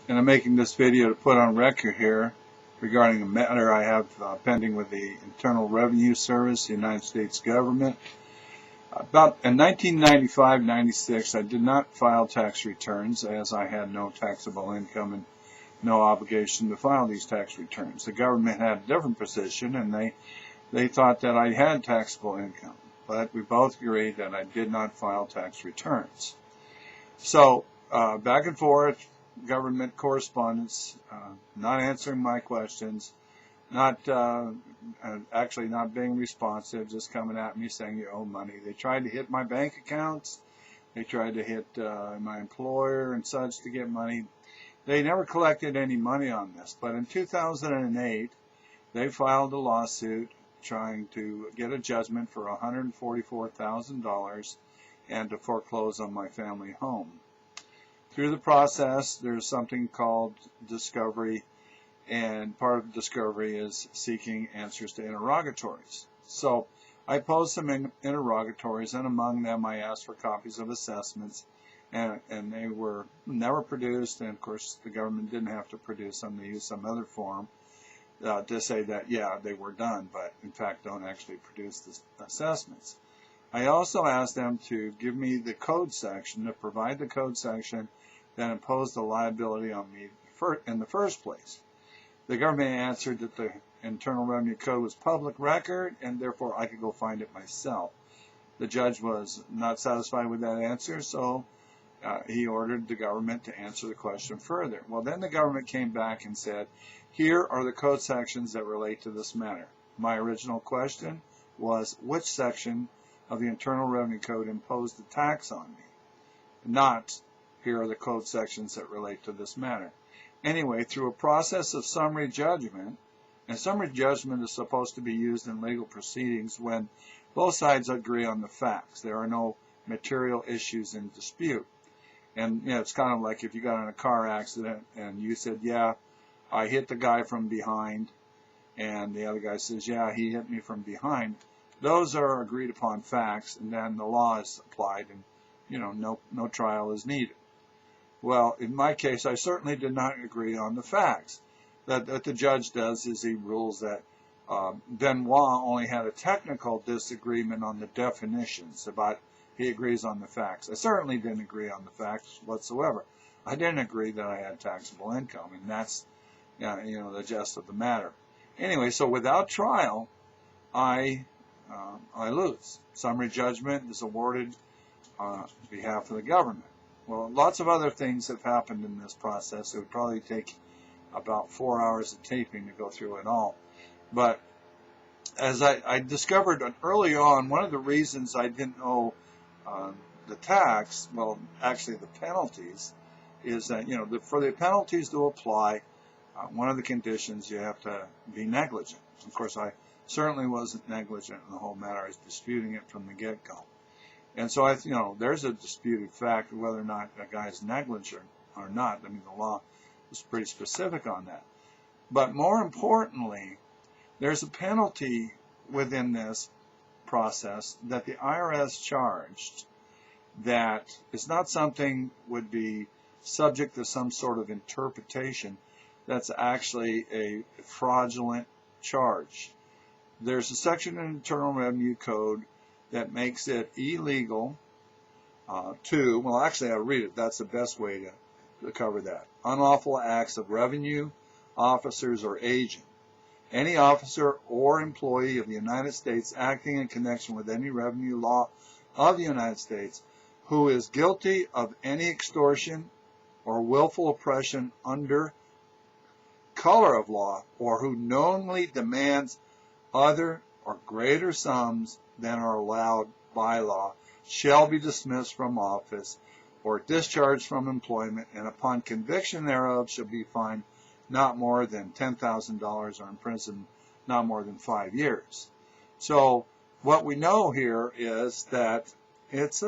And I'm making this video to put on record here regarding a matter I have pending with the Internal Revenue Service, the United States government. About in 1995-96, I did not file tax returns as I had no taxable income and no obligation to file these tax returns. The government had a different position, and they thought that I had taxable income, but we both agreed that I did not file tax returns. So back and forth, government correspondence, not answering my questions, not actually not being responsive, just coming at me saying you owe money. They tried to hit my bank accounts. They tried to hit my employer and such to get money. They never collected any money on this, but in 2008, they filed a lawsuit trying to get a judgment for $144,000 and to foreclose on my family home. Through the process, there's something called discovery, and part of discovery is seeking answers to interrogatories. So I posed some interrogatories, and among them I asked for copies of assessments, and they were never produced, and of course the government didn't have to produce them. They used some other form to say that, yeah, they were done, but in fact don't actually produce the assessments. I also asked them to give me the code section, to provide the code section that imposed the liability on me in the first place. The government answered that the Internal Revenue Code was public record, and therefore I could go find it myself. The judge was not satisfied with that answer, so he ordered the government to answer the question further. Well, then the government came back and said, here are the code sections that relate to this matter. My original question was, which section of the Internal Revenue Code imposed the tax on me? Not, here are the code sections that relate to this matter. Anyway, through a process of summary judgment, and summary judgment is supposed to be used in legal proceedings when both sides agree on the facts. There are no material issues in dispute. And you know, it's kind of like if you got in a car accident and you said, yeah, I hit the guy from behind, and the other guy says, yeah, he hit me from behind. Those are agreed upon facts, and then the law is applied, and you know, no trial is needed. Well, in my case, I certainly did not agree on the facts. That the judge does is he rules that Benoit only had a technical disagreement on the definitions, but he agrees on the facts. I certainly didn't agree on the facts whatsoever. I didn't agree that I had taxable income, and that's you know, the gist of the matter. Anyway, so without trial, I lose. Summary judgment is awarded on behalf of the government. Well, lots of other things have happened in this process. It would probably take about 4 hours of taping to go through it all. But as I discovered early on, one of the reasons I didn't owe the tax, well, actually the penalties, is that, you know, for the penalties to apply, one of the conditions, you have to be negligent. Of course, I certainly wasn't negligent in the whole matter. I was disputing it from the get-go. And so, you know, there's a disputed fact of whether or not a guy is negligent or not. I mean, the law is pretty specific on that. But more importantly, there's a penalty within this process that the IRS charged that is not something would be subject to some sort of interpretation. That's actually a fraudulent charge. There's a section in the Internal Revenue Code that makes it illegal well, actually I'll read it. That's the best way to cover that. Unlawful acts of revenue officers or agent. Any officer or employee of the United States acting in connection with any revenue law of the United States who is guilty of any extortion or willful oppression under color of law, or who knowingly demands other or greater sums than are allowed by law, shall be dismissed from office or discharged from employment, and upon conviction thereof shall be fined not more than $10,000 or imprisoned not more than 5 years. So what we know here is that it's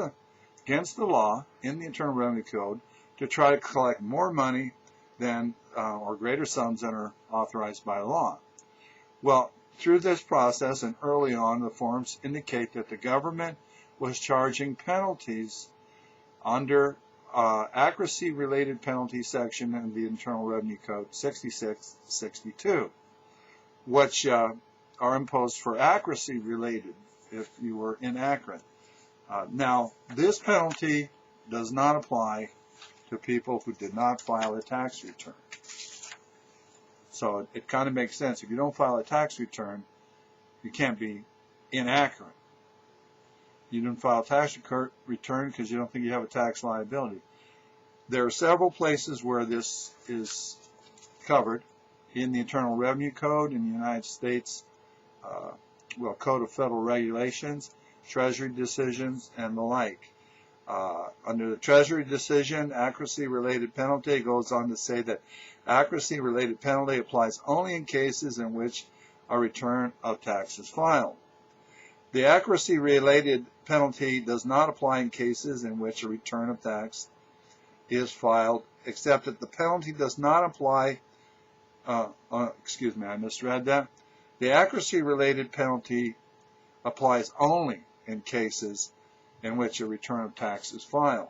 against the law in the Internal Revenue Code to try to collect more money than or greater sums than are authorized by law. Well, through this process and early on, the forms indicate that the government was charging penalties under accuracy-related penalty section in the Internal Revenue Code 6662, which are imposed for accuracy-related if you were inaccurate. Now, this penalty does not apply to people who did not file a tax return. So it kind of makes sense. If you don't file a tax return, you can't be inaccurate. You didn't file a tax return because you don't think you have a tax liability. There are several places where this is covered in the Internal Revenue Code in the United States, Code of Federal Regulations, Treasury decisions, and the like. Under the Treasury decision, accuracy-related penalty goes on to say that accuracy-related penalty applies only in cases in which a return of tax is filed. The accuracy-related penalty does not apply in cases in which a return of tax is filed, except that the penalty does not apply, excuse me, I misread that. The accuracy-related penalty applies only in cases in which a return of tax is filed.